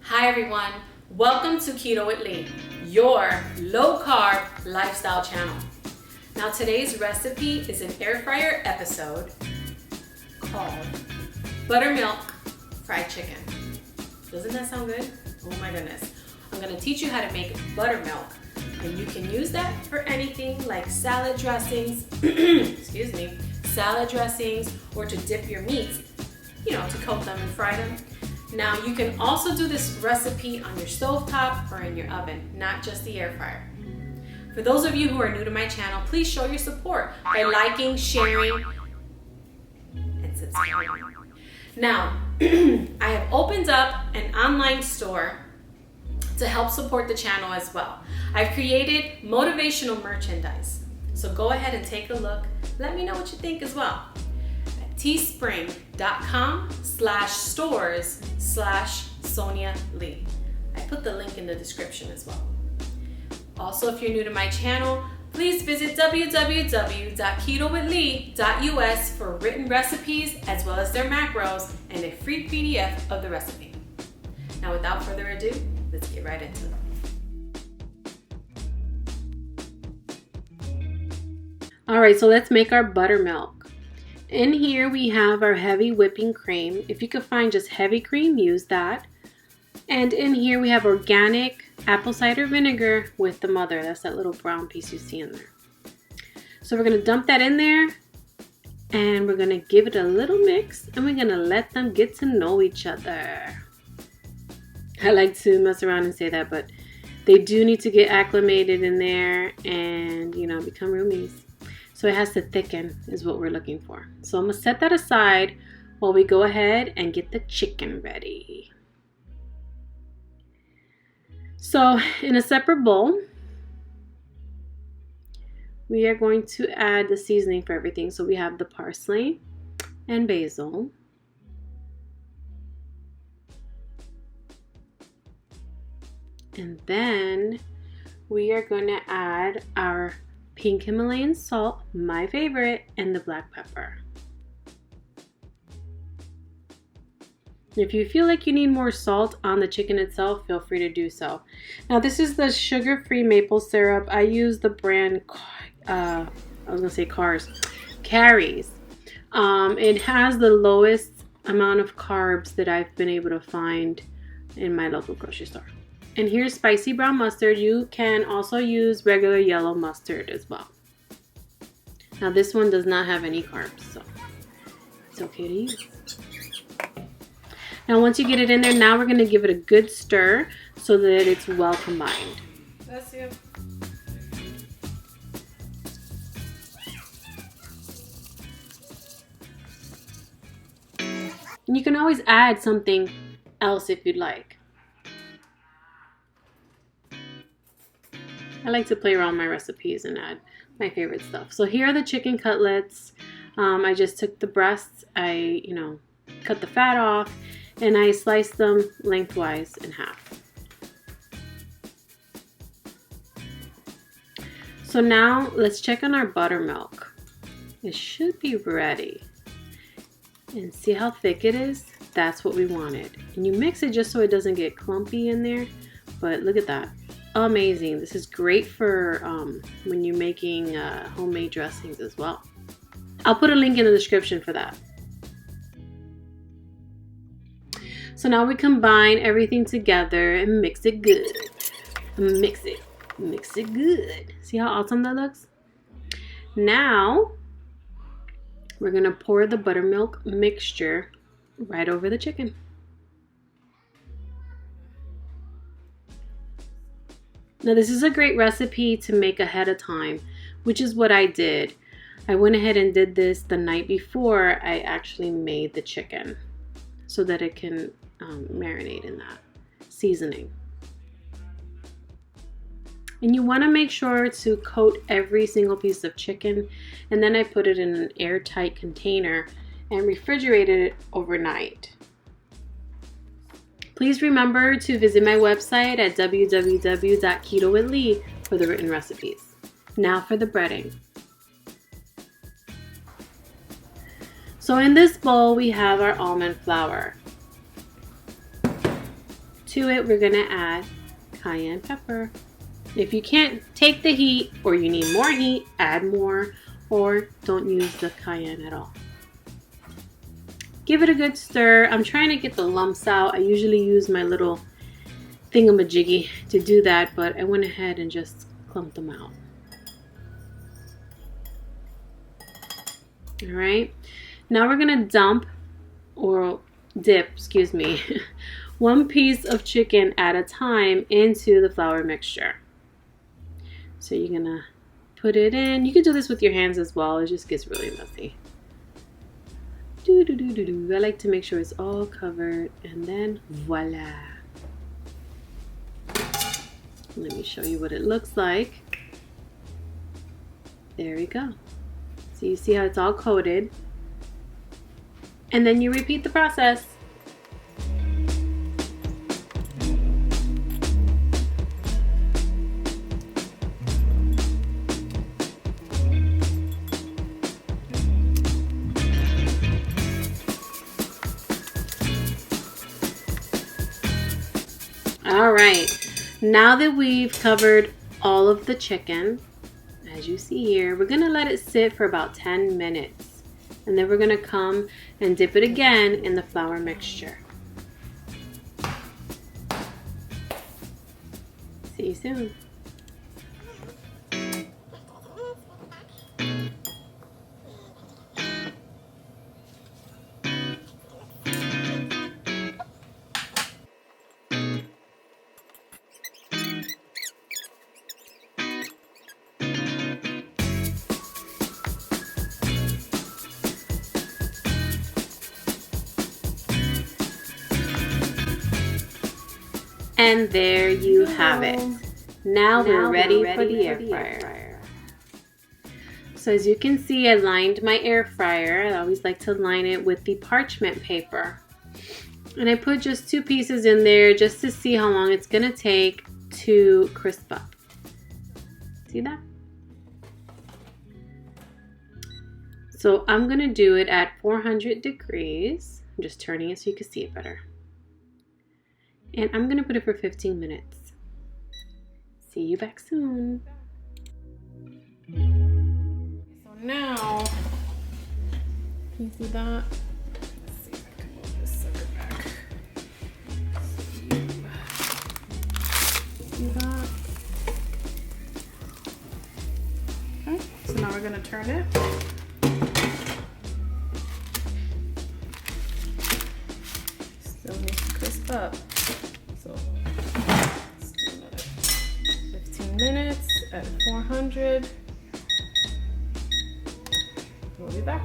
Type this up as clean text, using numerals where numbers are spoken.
Hi everyone, welcome to Keto with Lee, your low-carb lifestyle channel. Now today's recipe is an air fryer episode called buttermilk fried chicken. Doesn't that sound good? Oh my goodness. I'm gonna teach you how to make buttermilk, and you can use that for anything like salad dressings, salad dressings, or to dip your meats, to coat them and fry them. Now you can also do this recipe on your stovetop or in your oven, not just the air fryer. For those of you who are new to my channel, please show your support by liking, sharing, and subscribing. Now, I have opened up an online store to help support the channel as well. I've created motivational merchandise. So go ahead and take a look. Let me know what you think as well. teespring.com/stores/Sonia Lee. I put the link in the description as well. Also, if you're new to my channel, please visit www.ketowithlee.us for written recipes as well as their macros and a free PDF of the recipe. Now, without further ado, let's get right into it. All right, so let's make our buttermilk. In here we have our heavy whipping cream. If you could find just heavy cream, use that. And in here we have organic apple cider vinegar with the mother. That's that little brown piece you see in there. So we're going to dump that in there and we're going to give it a little mix and we're going to let them get to know each other. I like to mess around and say that, but they do need to get acclimated in there and, become roomies. So it has to thicken is what we're looking for. So I'm going to set that aside while we go ahead and get the chicken ready. So in a separate bowl, we are going to add the seasoning for everything. So we have the parsley and basil. And then we are going to add our pink Himalayan salt, my favorite, and the black pepper. If you feel like you need more salt on the chicken itself, feel free to do so. Now this is the sugar-free maple syrup. I use the brand, Carries. It has the lowest amount of carbs that I've been able to find in my local grocery store. And here's spicy brown mustard. You can also use regular yellow mustard as well. Now this one does not have any carbs, so it's okay to use. Now once you get it in there, now we're going to give it a good stir so that it's well combined. That's it. And you can always add something else if you'd like. I like to play around my recipes and add my favorite stuff. So here are the chicken cutlets. I just took the breasts, I cut the fat off, and I sliced them lengthwise in half. So now let's check on our buttermilk. It should be ready. And see how thick it is? That's what we wanted. And you mix it just so it doesn't get clumpy in there. But look at that. Amazing. This is great for when you're making homemade dressings as well. I'll put a link in the description for that. So now we combine everything together and mix it good. Mix it good. See how awesome that looks? Now we're going to pour the buttermilk mixture right over the chicken. Now this is a great recipe to make ahead of time, which is what I did. I went ahead and did this the night before I actually made the chicken so that it can marinate in that seasoning. And you want to make sure to coat every single piece of chicken, and then I put it in an airtight container and refrigerated it overnight. Please remember to visit my website at www.ketowithlee for the written recipes. Now for the breading. So in this bowl we have our almond flour. To it, we're gonna add cayenne pepper. If you can't take the heat or you need more heat, add more, or don't use the cayenne at all. Give it a good stir. I'm trying to get the lumps out. I usually use my little thingamajiggy to do that, but I went ahead and just clumped them out. All right, now we're gonna dip, excuse me, one piece of chicken at a time into the flour mixture. So you're gonna put it in. You can do this with your hands as well. It just gets really messy. I like to make sure it's all covered, and then voila. Let me show you what it looks like. There we go. So you see how it's all coated. And then you repeat the process. All right, now that we've covered all of the chicken, as you see here, we're gonna let it sit for about 10 minutes. And then we're gonna come and dip it again in the flour mixture. See you soon. And there you have it. Now we're ready for the air fryer. So as you can see, I lined my air fryer. I always like to line it with the parchment paper. And I put just 2 pieces in there just to see how long it's gonna take to crisp up. See that? So I'm gonna do it at 400 degrees. I'm just turning it so you can see it better. And I'm gonna put it for 15 minutes. See you back soon. So now, can you see that? Let's see if I can move this sucker back. See that? Okay, so now we're gonna turn it. Still needs to crisp up. So let's do another 15 minutes at 400. We'll be back.